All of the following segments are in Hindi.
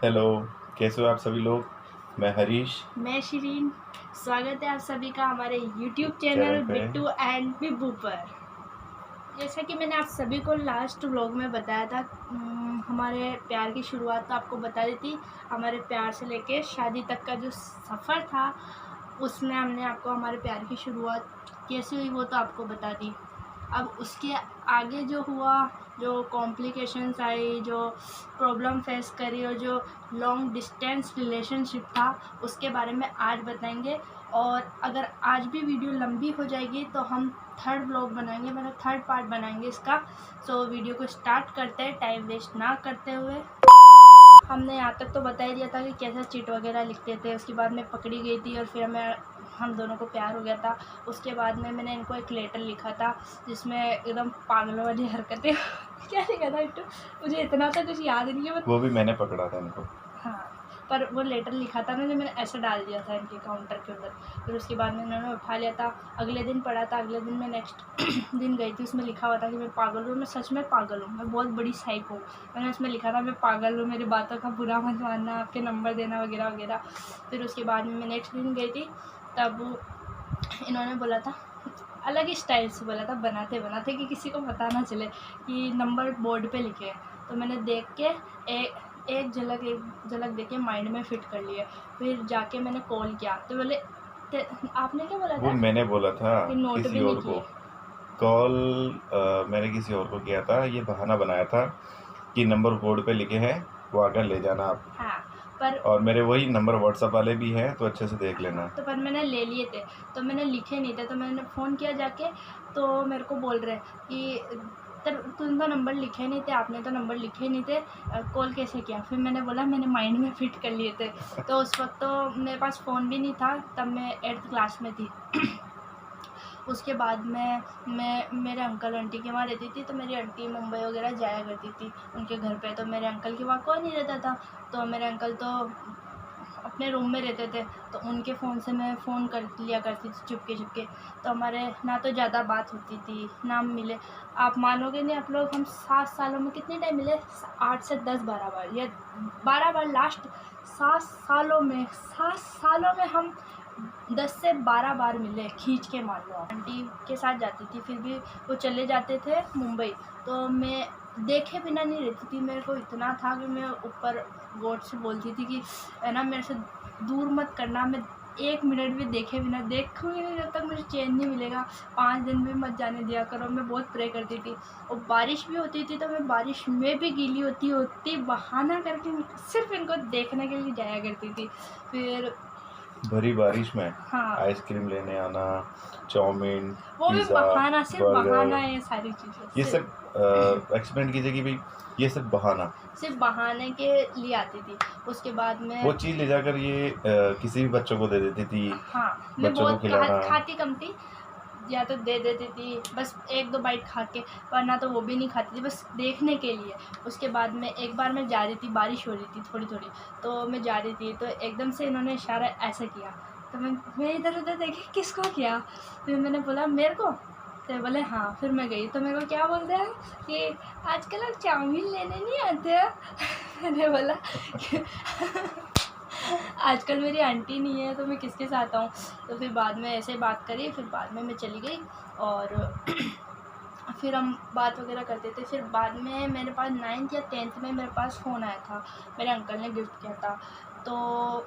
हेलो, कैसे हो आप सभी लोग। मैं हरीश। मैं शिरीन। स्वागत है आप सभी का हमारे YouTube चैनल चैनल पे। बिट्टू एंड बिब्बू पर। जैसा कि मैंने आप सभी को लास्ट व्लॉग में बताया था, हमारे प्यार की शुरुआत तो आपको बता दी थी। हमारे प्यार से लेके शादी तक का जो सफ़र था, उसमें हमने आपको हमारे प्यार की शुरुआत कैसे हुई वो तो आपको बता दी। अब उसके आगे जो हुआ, जो कॉम्प्लिकेशंस आई, जो प्रॉब्लम फेस करी और जो लॉन्ग डिस्टेंस रिलेशनशिप था, उसके बारे में आज बताएंगे। और अगर आज भी वीडियो लंबी हो जाएगी तो हम थर्ड व्लॉग बनाएंगे, मतलब थर्ड पार्ट बनाएंगे इसका। सो वीडियो को स्टार्ट करते हैं टाइम वेस्ट ना करते हुए। हमने यहाँ तक तो बता ही दिया था कि कैसे चिट वगैरह लिखते थे। उसके बाद मैं पकड़ी गई थी और फिर हम दोनों को प्यार हो गया था। उसके बाद में मैंने इनको एक लेटर लिखा था जिसमें एकदम पागलों वाली हरकतें क्या लिखा था बिट्टू, मुझे इतना तो कुछ याद नहीं है। वो भी मैंने पकड़ा था इनको। हाँ, पर वो लेटर लिखा था ना जो मैंने ऐसे डाल दिया था इनके काउंटर के ऊपर। फिर उसके बाद में इन्होंने उठा लिया था। अगले दिन पढ़ा था, अगले दिन मैं नेक्स्ट दिन गई थी, उसमें लिखा हुआ था कि मैं पागल हूँ। मैं सच में पागल हूँ, मैं बहुत बड़ी साइको हूँ। मैंने उसमें लिखा था मैं पागल हूँ, मेरी बातों का बुरा मत मानना, आपके नंबर देना वगैरह वगैरह। फिर उसके बाद में मैं नेक्स्ट दिन गई थी, तब इन्होंने बोला था, अलग ही स्टाइल से बोला था, बनाते बनाते कि किसी को पता ना चले कि नंबर बोर्ड पे लिखे हैं। तो मैंने देख के एक झलक देख के माइंड में फिट कर लिया। फिर जाके मैंने कॉल किया तो बोले आपने क्या बोला वो था मैंने बोला था कि नोट किसी भी नहीं और को। किए। कॉल मैंने किसी और को किया था। ये बहाना बनाया था कि नंबर बोर्ड पे लिखे हैं, वो आकर ले जाना आप। हाँ, पर और मेरे वही नंबर व्हाट्सएप वाले भी हैं, तो अच्छे से देख लेना। तो पर मैंने ले लिए थे, तो मैंने लिखे नहीं थे। तो मैंने फ़ोन किया जाके, तो मेरे को बोल रहे कि तुम तो नंबर लिखे नहीं थे, आपने तो नंबर लिखे नहीं थे, कॉल कैसे किया। फिर मैंने बोला मैंने माइंड में फिट कर लिए थे। तो उस वक्त तो मेरे पास फ़ोन भी नहीं था, तब मैं 8th क्लास में थी। उसके बाद मैं मेरे अंकल आंटी के वहाँ रहती थी। तो मेरी आंटी मुंबई वगैरह जाया करती थी उनके घर पे। तो मेरे अंकल के वहाँ कोई नहीं रहता था, तो मेरे अंकल तो अपने रूम में रहते थे। तो उनके फ़ोन से मैं फ़ोन कर लिया करती थी चुपके चुपके। तो हमारे ना तो ज़्यादा बात होती थी ना हम मिले। आप मानोगे नहीं, आप लोग, हम 7 सालों में कितने टाइम मिले, 8 से 10-12 बार या 12 बार लास्ट। 7 सालों में हम 10 से 12 बार मिले, खींच के मान लो। आंटी के साथ जाती थी, फिर भी वो चले जाते थे मुंबई, तो मैं देखे बिना नहीं रहती थी। मेरे को इतना था कि मैं ऊपर गॉड से बोलती थी कि है ना, मेरे से दूर मत करना, मैं 1 मिनट भी देखे बिना, देखूँगी नहीं जब तक मुझे चैन नहीं मिलेगा, 5 दिन भी मत जाने दिया करो। मैं बहुत प्रे करती थी। और बारिश भी होती थी तो मैं बारिश में भी गीली होती बहाना करके सिर्फ इनको देखने के लिए जाया करती थी। फिर भरी बारिश में हाँ, आइसक्रीम लेने आना, चाउमीन, वो भी पिज़्ज़ा, बहाना, सिर्फ बहाना बर्गर, है ये सारी चीज़ें। ये सब एक्सपेरिमेंट कीजिए कि भाई ये सब बहाना। सिर्फ बहाने के लिए आती थी। उसके बाद में वो चीज़ ले जाकर ये किसी भी बच्चों को दे देती थी। हाँ, मैं बच्चों को बहुत खिलाना। खाती कम थी, या तो दे देती थी बस 1-2 बाइट खा के, वरना तो वो भी नहीं खाती थी, बस देखने के लिए। उसके बाद में एक बार मैं जा रही थी, बारिश हो रही थी थोड़ी थोड़ी, तो मैं जा रही थी तो एकदम से इन्होंने इशारा ऐसे किया। तो मैं इधर उधर देखी किसको किया। फिर मैंने बोला मेरे को, तो बोले हाँ। फिर मैं गई तो मेरे को क्या बोलते हैं कि आजकल आप चाउमीन लेने नहीं आते हैं। मैंने बोला कि आजकल मेरी आंटी नहीं है तो मैं किसके साथ आऊँ। तो फिर बाद में ऐसे बात करी, फिर बाद में मैं चली गई और फिर हम बात वगैरह करते थे। फिर बाद में मेरे पास 9th या 10th में मेरे पास फ़ोन आया था, मेरे अंकल ने गिफ्ट किया था। तो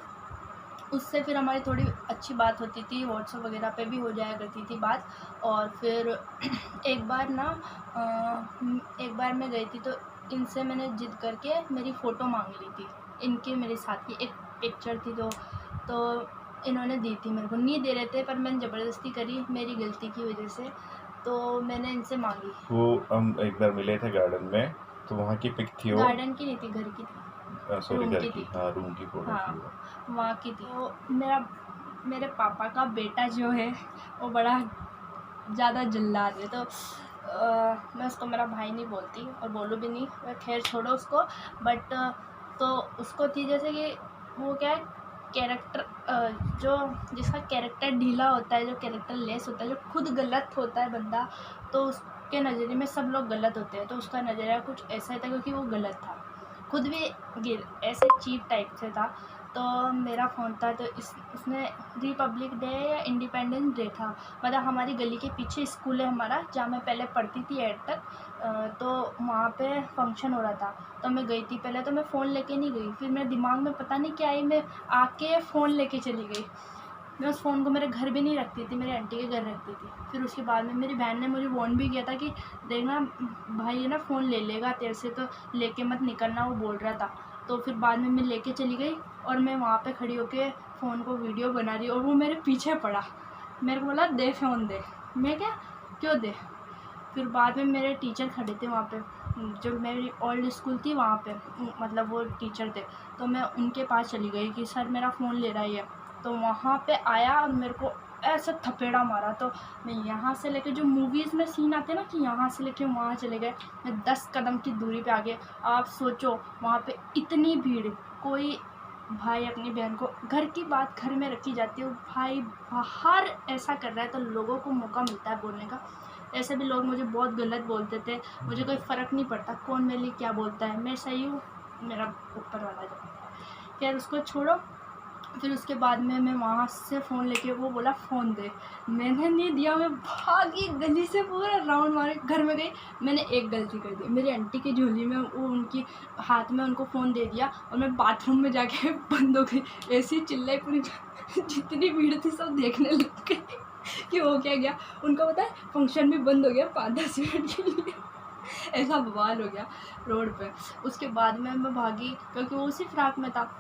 उससे फिर हमारी थोड़ी अच्छी बात होती थी, व्हाट्सएप वगैरह पे भी हो जाया करती थी बात। और फिर एक बार ना एक बार मैं गई थी तो इनसे मैंने ज़िद करके मेरी फ़ोटो मांग ली थी। इनकी मेरे साथ की एक पिक्चर थी, तो इन्होंने दी थी मेरे को। नहीं दे रहे थे पर मैंने ज़बरदस्ती करी मेरी गलती की वजह से, तो मैंने इनसे मांगी। वो हम एक बार मिले थे गार्डन में, तो वहाँ की पिक थी वो। गार्डन की नहीं थी, घर की थी, सॉरी, रूम घर की की, थी। हाँ, रूम की फोटो थी हाँ, वो। वहाँ की थी। तो मेरे पापा का बेटा जो है वो बड़ा ज़्यादा जल्लाद है। तो मैं उसको मेरा भाई नहीं बोलती और बोलूँ भी नहीं, खैर छोड़ो उसको। बट तो उसको थी जैसे कि वो क्या है, कैरेक्टर, जो जिसका कैरेक्टर ढीला होता है, जो कैरेक्टर लेस होता है, जो खुद गलत होता है बंदा, तो उसके नज़रिए में सब लोग गलत होते हैं। तो उसका नज़रिया कुछ ऐसा था क्योंकि वो गलत था। खुद भी गिर ऐसे चीप टाइप से था। तो मेरा फ़ोन था, तो उसने रिपब्लिक डे या इंडिपेंडेंस डे था, मतलब हमारी गली के पीछे स्कूल है हमारा, जहाँ मैं पहले पढ़ती थी 8 तक। तो वहाँ पे फंक्शन हो रहा था, तो मैं गई थी। पहले तो मैं फ़ोन लेके नहीं गई, फिर मेरे दिमाग में पता नहीं क्या आई, मैं आके फ़ोन लेके चली गई। मैं उस फ़ोन को मेरे घर भी नहीं रखती थी, मेरे आंटी के घर रखती थी। फिर उसके बाद में मेरी बहन ने मुझे वार्न भी किया था कि देखना भाई है ना, फ़ोन ले लेगा तेरे से, तो लेके मत निकलना, वो बोल रहा था। तो फिर बाद में मैं लेके चली गई, और मैं वहाँ पे खड़ी होके फ़ोन को वीडियो बना रही, और वो मेरे पीछे पड़ा। मेरे को बोला दे फ़ोन दे। मैं क्या, क्यों दे? फिर बाद में मेरे टीचर खड़े थे वहाँ पे, जो मेरी ओल्ड स्कूल थी वहाँ पे, मतलब वो टीचर थे। तो मैं उनके पास चली गई कि सर मेरा फ़ोन ले रहा है। तो वहाँ पे आया और मेरे को ऐसा थपेड़ा मारा। तो मैं यहाँ से लेके, जो मूवीज़ में सीन आते हैं ना कि यहाँ से लेके वहाँ चले गए, मैं 10 कदम की दूरी पे आ गए। आप सोचो वहाँ पे इतनी भीड़, कोई भाई अपनी बहन को, घर की बात घर में रखी जाती है, भाई बाहर ऐसा कर रहा है तो लोगों को मौका मिलता है बोलने का। ऐसे भी लोग मुझे बहुत गलत बोलते थे, मुझे कोई फ़र्क नहीं पड़ता कौन मेरे लिए क्या बोलता है, मैं सही हूँ, मेरा ऊपर वाला जानता है। खैर उसको छोड़ो। फिर उसके बाद में मैं वहाँ से फ़ोन लेके, वो बोला फ़ोन दे, मैंने नहीं दिया, मैं भागी गली से पूरा राउंड मारे घर में गई। मैंने एक गलती कर दी, मेरी आंटी की झोली में वो उनकी हाथ में उनको फ़ोन दे दिया, और मैं बाथरूम में जाके बंद हो गई। ऐसी चिल्लाई पूरी जितनी भीड़ थी सब देखने लग गई कि हो क्या गया। उनको पता है फंक्शन भी बंद हो गया 5-10 मिनट के लिए। ऐसा बवाल हो गया रोड पे। उसके बाद में मैं भागी, क्योंकि वो उसी फ्रॉक में था।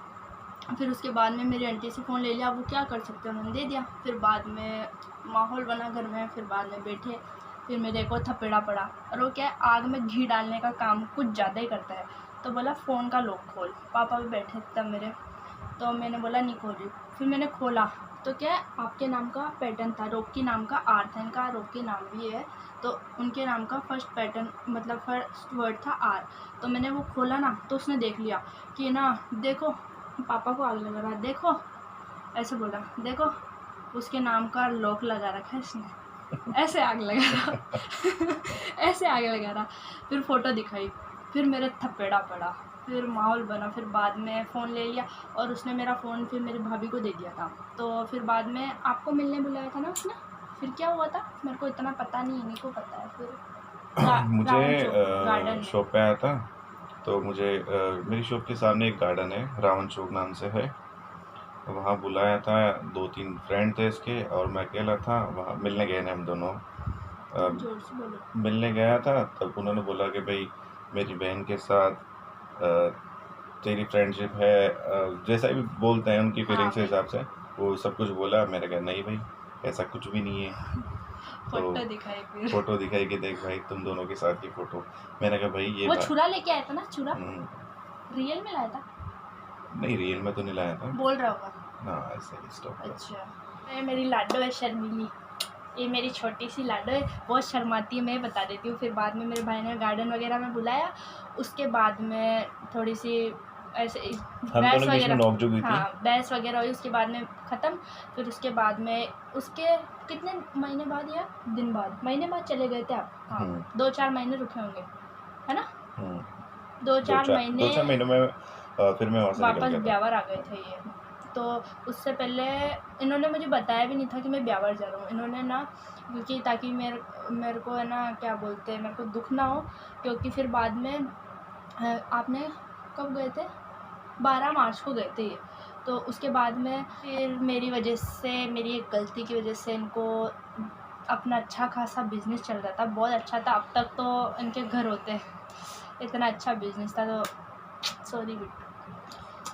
फिर उसके बाद में मेरी आंटी से फ़ोन ले लिया, वो क्या कर सकते हैं, उन्होंने दे दिया। फिर बाद में माहौल बना घर में, फिर बाद में बैठे, फिर मेरे को थपेड़ा पड़ा। और वो क्या है, आग में घी डालने का काम कुछ ज़्यादा ही करता है। तो बोला फ़ोन का लॉक खोल, पापा भी बैठे तब मेरे। तो मैंने बोला नहीं खोल रही। फिर मैंने खोला, तो क्या है, आपके नाम का पैटर्न था, रॉकी नाम का आर था, इनका रॉकी नाम भी है। तो उनके नाम का फर्स्ट पैटर्न, मतलब फर्स्ट वर्ड था आर। तो मैंने वो खोला ना, तो उसने देख लिया कि ना देखो पापा को आग लगा रहा, देखो ऐसे बोला, देखो उसके नाम का लॉक लगा रखा है इसने, ऐसे आग लगा रहा ऐसे आग लगा रहा। फिर फ़ोटो दिखाई, फिर मेरे थपेड़ा पड़ा, फिर माहौल बना। फिर बाद में फ़ोन ले लिया, और उसने मेरा फ़ोन फिर मेरी भाभी को दे दिया था। तो फिर बाद में आपको मिलने बुलाया था ना उसने। फिर क्या हुआ था मेरे को इतना पता नहीं, इन्हीं को पता है। फिर मुझे रावण चौक गार्डन में। शॉप पे आया था, तो मुझे मेरी शॉप के सामने एक गार्डन है, रावण चौक नाम से है, वहाँ बुलाया था। 2-3 फ्रेंड थे इसके, और मैं अकेला था। वहाँ मिलने गए ने हम दोनों। जोर से बोलो। मिलने गया था, तब उन्होंने बोला कि भाई मेरी बहन के साथ अ, तेरी फ्रेंडशिप है, जैसा भी बोलते हैं उनकी हाँ फीलिंग्स के भाई, हिसाब से, वो सब कुछ बोला। मैंने कहा नहीं भाई, ऐसा कुछ भी नहीं है। तो फोटो दिखाई फिर। फ़ोटो दिखाई कि देख भाई तुम दोनों के साथ की फ़ोटो। मैंने कहा भाई ये वो बात छुरा लेके आया था ना, छुरा हम्म, रियल में लाया था, नहीं रियल में तो नहीं लाया था। बोल रहा होगा। हाँ ऐसे ही स्टॉक था। अच्छा, ये मेरी लाडो है शर्मीली, ये मेरी छोटी सी लाडो है, बहुत शर्माती है, मैं बता देती हूँ। फिर बाद में मेरे भाई ने गार्डन वगैरह में बुलाया, उसके बाद में थोड़ी सी ऐसे हम बहस दोनों के बीच में वगैरह, नोक-झोंक हुई थी। हाँ बहस वगैरह हुई। उसके बाद में ख़त्म। फिर उसके बाद में उसके कितने महीने बाद या दिन बाद, महीने बाद चले गए थे आप, हाँ हम्म 2-4 महीने रुके होंगे, है ना, हम्म 2-4 महीने 2-4 महीनों में फिर मैं वहाँ से निकल वापस गया था। ब्यावर आ गए थे ये। तो उससे पहले इन्होंने मुझे बताया भी नहीं था कि मैं ब्यावर जा रहा हूँ, इन्होंने ना, क्योंकि ताकि मेरे को है ना, क्या बोलते हैं, मेरे को दुख ना हो। क्योंकि फिर बाद में आपने कब गए थे, 12 मार्च को गए थे ये। तो उसके बाद में फिर मेरी वजह से, मेरी एक गलती की वजह से इनको अपना अच्छा खासा बिजनेस चल रहा था, बहुत अच्छा था। अब तक तो इनके घर होते, इतना अच्छा बिजनेस था। तो सॉरी बिट्टू,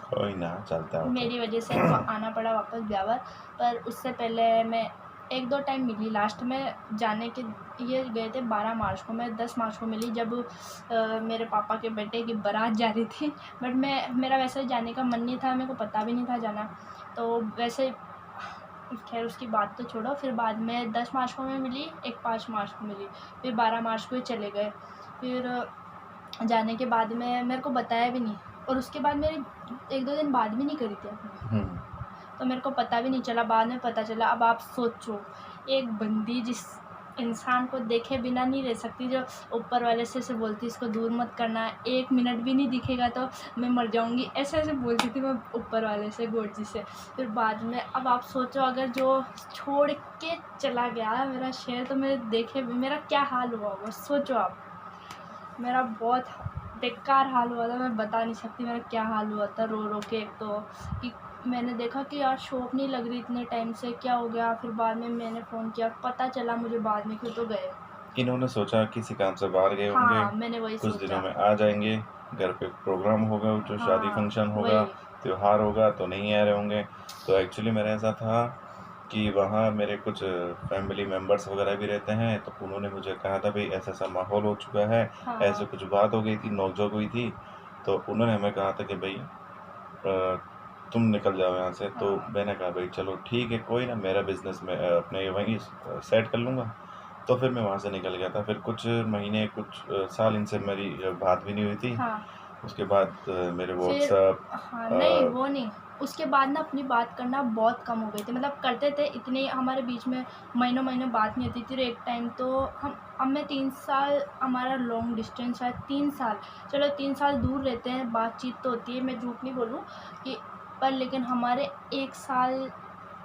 कोई ना, चलता है वो तो। मेरी वजह से इनको आना पड़ा वापस ब्यावर। पर उससे पहले मैं 1-2 टाइम मिली, लास्ट में जाने के ये गए थे 12 मार्च को, मैं 10 मार्च को मिली, जब मेरे पापा के बेटे की बारात जा रही थी। बट मेरा वैसे जाने का मन नहीं था, मेरे को पता भी नहीं था जाना। तो वैसे खैर उसकी बात तो छोड़ो। फिर बाद में 10 मार्च को मैं मिली, एक 5 मार्च को मिली, फिर 12 मार्च को ही चले गए। फिर जाने के बाद में मेरे को बताया भी नहीं, और उसके बाद मेरी 1-2 दिन बात भी नहीं करी थी आपने, तो मेरे को पता भी नहीं चला, बाद में पता चला। अब आप सोचो, एक बंदी इंसान को देखे बिना नहीं रह सकती, जो ऊपर वाले से बोलती इसको दूर मत करना, 1 मिनट भी नहीं दिखेगा तो मैं मर जाऊँगी, ऐसे बोलती थी मैं ऊपर वाले से, गॉड जी से। फिर बाद में अब आप सोचो अगर जो छोड़ के चला गया मेरा शहर, तो मेरे देखे मेरा क्या हाल हुआ होगा, सोचो आप। मेरा बहुत बेकार हाल हुआ था, मैं बता नहीं सकती मेरा क्या हाल हुआ था, रो रो के। एक तो कि मैंने देखा कि यार शॉप नहीं लग रही इतने टाइम से, क्या हो गया। फिर बाद में मैंने फ़ोन किया, पता चला मुझे बाद में कि तो गए। इन्होंने सोचा किसी काम से बाहर गए होंगे, हाँ, मैंने वही कुछ दिनों सोचा। में आ जाएंगे, घर पे प्रोग्राम होगा, जो शादी हाँ, फंक्शन होगा, वही। त्योहार होगा तो नहीं आ रहे होंगे। तो एक्चुअली मेरा ऐसा था कि वहाँ मेरे कुछ फैमिली मेम्बर्स वगैरह भी रहते हैं, तो उन्होंने मुझे कहा था भाई ऐसा-ऐसा माहौल हो चुका है, ऐसे हाँ, कुछ बात हो गई थी, नोक-झोंक हुई थी। तो उन्होंने हमें कहा था कि भाई तुम निकल जाओ यहाँ से। तो हाँ, मैंने कहा भाई चलो ठीक है, कोई ना, मेरा बिज़नेस में अपने वहीं सेट कर लूँगा। तो फिर मैं वहाँ से निकल गया था। फिर कुछ महीने, कुछ साल इनसे मेरी बात भी नहीं हुई थी। हाँ। उसके बाद मेरे फिर व्हाट्सएप हाँ, नहीं अ, वो नहीं, उसके बाद ना अपनी बात करना बहुत कम हो गई थी, मतलब करते थे इतने, हमारे बीच में महीनों-महीनों बात नहीं होती थी। और एक टाइम तो हम अब मैं 3 साल हमारा लॉन्ग डिस्टेंस है, 3 साल, चलो 3 साल दूर रहते हैं, बातचीत तो होती है, मैं झूठ नहीं बोलूँ कि, पर लेकिन हमारे 1 साल,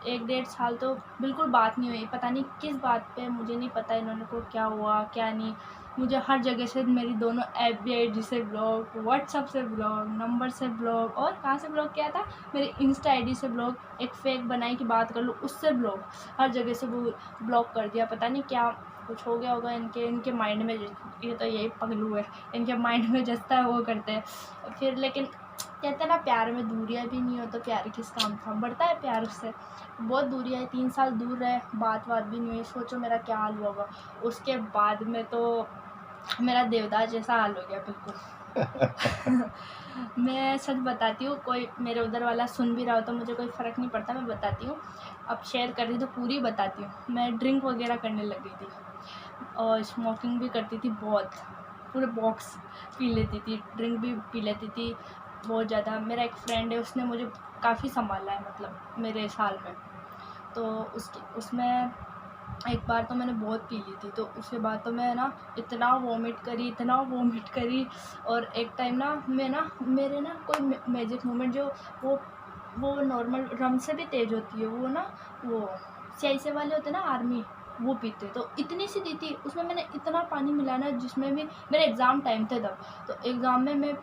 1 डेढ़ साल तो बिल्कुल बात नहीं हुई। पता नहीं किस बात पे, मुझे नहीं पता इन्होंने को क्या हुआ, क्या नहीं। मुझे हर जगह से मेरी दोनों एफबी आईडी से ब्लॉक, व्हाट्सएप से ब्लॉक, नंबर से ब्लॉक, और कहाँ से ब्लॉक किया था, मेरी इंस्टा आईडी से ब्लॉक, एक फ़ेक बनाई कि बात कर लूँ उससे ब्लॉक, हर जगह से ब्लॉक कर दिया। पता नहीं क्या कुछ हो गया होगा इनके माइंड में, ये तो यही पगलू है, इनके माइंड में जचता है वो करते हैं। फिर लेकिन कहते हैं ना, प्यार में दूरियाँ भी नहीं हो तो प्यार किस काम था, बढ़ता है प्यार उससे। बहुत दूरियाँ है, 3 साल दूर रहे, बात भी नहीं हुई, सोचो मेरा क्या हाल हुआ होगा। उसके बाद में तो मेरा देवदास जैसा हाल हो गया बिल्कुल। मैं सच बताती हूँ, कोई मेरे उधर वाला सुन भी रहा हो तो मुझे कोई फ़र्क नहीं पड़ता, मैं बताती हूँ। अब शेयर कर रही तो पूरी बताती हूँ। मैं ड्रिंक वगैरह करने लग गई थी और स्मोकिंग भी करती थी बहुत, पूरे बॉक्स पी लेती थी, ड्रिंक भी पी लेती थी बहुत ज़्यादा। मेरा एक फ्रेंड है, उसने मुझे काफ़ी सँभाला है, मतलब मेरे इस हाल में। तो उसमें एक बार तो मैंने बहुत पी ली थी, तो उसके बाद तो मैं ना इतना वॉमिट करी। और एक टाइम ना मैं ना, मेरे ना कोई मैजिक मूवमेंट जो, वो वो नॉर्मल रम से भी तेज़ होती है, वो ना, वो CIC वाले होते हैं ना आर्मी, वो पीते, तो इतनी सी दी थी, उसमें मैंने इतना पानी मिलाया ना, जिसमें भी मेरे एग्ज़ाम टाइम थे तब। तो एग्ज़ाम में मैं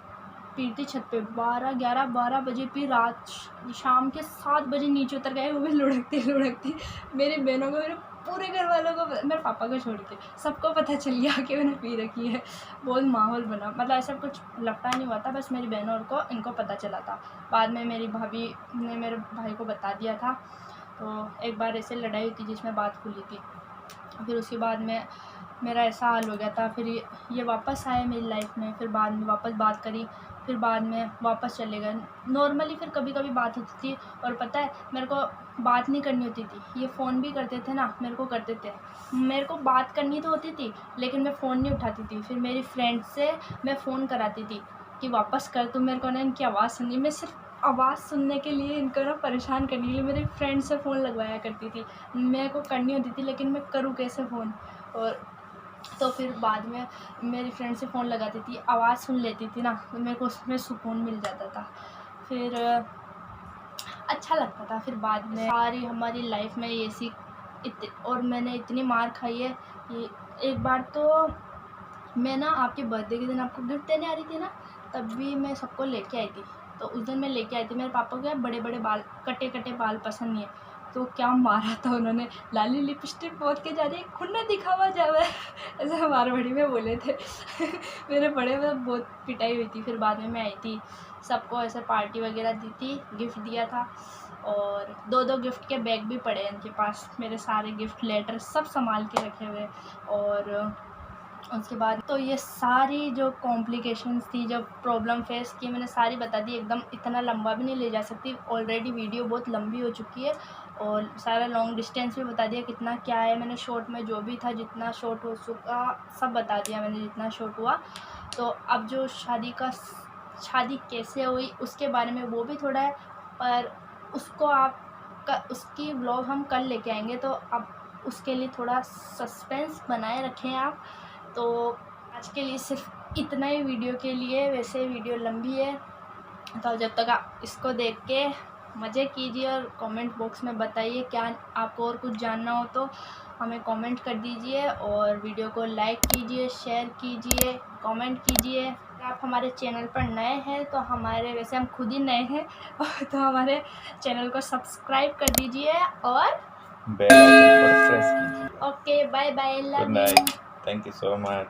पी थी छत पे, 12 बजे पी, रात शाम के 7 बजे नीचे उतर गए, वो भी लुढ़कती मेरी बहनों को, मेरे पूरे घर वालों को, मेरे पापा को छोड़ के सबको पता चल गया कि मैंने पी रखी है। बहुत माहौल बना, मतलब ऐसा कुछ लफड़ा नहीं हुआ था, बस मेरी बहनों और को इनको पता चला था। बाद में मेरी भाभी ने मेरे भाई को बता दिया था। तो एक बार ऐसे लड़ाई हुई थी जिसमें बात खुली थी। फिर उसके बाद में मेरा ऐसा हाल हो गया था। फिर ये वापस आए मेरी लाइफ में, फिर बाद में वापस बात करी, फिर बाद में वापस चले गए। नॉर्मली फिर कभी कभी बात होती थी। और पता है, मेरे को बात नहीं करनी होती थी, ये फ़ोन भी करते थे ना, मेरे को करते थे। मेरे को बात करनी तो होती थी, लेकिन मैं फ़ोन नहीं उठाती थी। फिर मेरी फ्रेंड से मैं फ़ोन कराती थी कि वापस कर, तो मेरे को ना इनकी आवाज़ सुननी, मैं सिर्फ आवाज़ सुनने के लिए इनको ना परेशान करने के लिए मेरी फ्रेंड से फ़ोन लगवाया करती थी। मेरे को करनी होती थी, लेकिन मैं करूँ कैसे फ़ोन। और तो फिर बाद में मेरी फ्रेंड से फ़ोन लगाती थी, आवाज़ सुन लेती थी ना, तो मेरे को उसमें सुकून मिल जाता था। फिर अच्छा लगता था। फिर बाद में सारी हमारी लाइफ में ये सी और मैंने इतनी मार खाई है कि एक बार तो मैं ना आपके बर्थडे के दिन आपको गिफ्ट देने आ रही थी ना, तब भी मैं सबको लेके आई थी। तो उस दिन मैं लेके आई थी, मेरे पापा को क्या बड़े बड़े बाल, कटे कटे बाल पसंद नहीं है। तो क्या मारा था उन्होंने, लाली लिपस्टिक पोत के जा रही है, खुन्ना दिखावा जावे, ऐसे मारवाड़ी में बोले थे। मेरे बड़े में बहुत पिटाई हुई थी। फिर बाद में मैं आई थी, सबको ऐसे पार्टी वगैरह दी थी, गिफ्ट दिया था। और 2-2 गिफ्ट के बैग भी पड़े हैं इनके पास, मेरे सारे गिफ्ट लेटर सब संभाल के रखे हुए। और उसके बाद तो ये सारी जो कॉम्प्लिकेशंस थी, जो प्रॉब्लम फेस की, मैंने सारी बता दी। एकदम इतना लंबा भी नहीं ले जा सकती, ऑलरेडी वीडियो बहुत लंबी हो चुकी है। और सारा लॉन्ग डिस्टेंस भी बता दिया कितना क्या है, मैंने शॉर्ट में जो भी था, जितना शॉर्ट हो चुका सब बता दिया मैंने, जितना शॉर्ट हुआ। तो अब जो शादी कैसे हुई उसके बारे में वो भी थोड़ा है, पर उसको उसकी व्लॉग हम कल लेके आएंगे। तो अब उसके लिए थोड़ा सस्पेंस बनाए रखें आप। तो आज के लिए सिर्फ इतना ही वीडियो के लिए, वैसे वीडियो लंबी है तो जब तक आप इसको देख के मज़े कीजिए और कमेंट बॉक्स में बताइए क्या आपको और कुछ जानना हो तो हमें कमेंट कर दीजिए, और वीडियो को लाइक कीजिए, शेयर कीजिए, कमेंट कीजिए। अगर आप हमारे चैनल पर नए हैं तो वैसे हम खुद ही नए हैं तो हमारे चैनल को सब्सक्राइब कर दीजिए और बेल आइकन पर प्रेस कीजिए। Okay, bye bye, good love you. Night, thank you so much.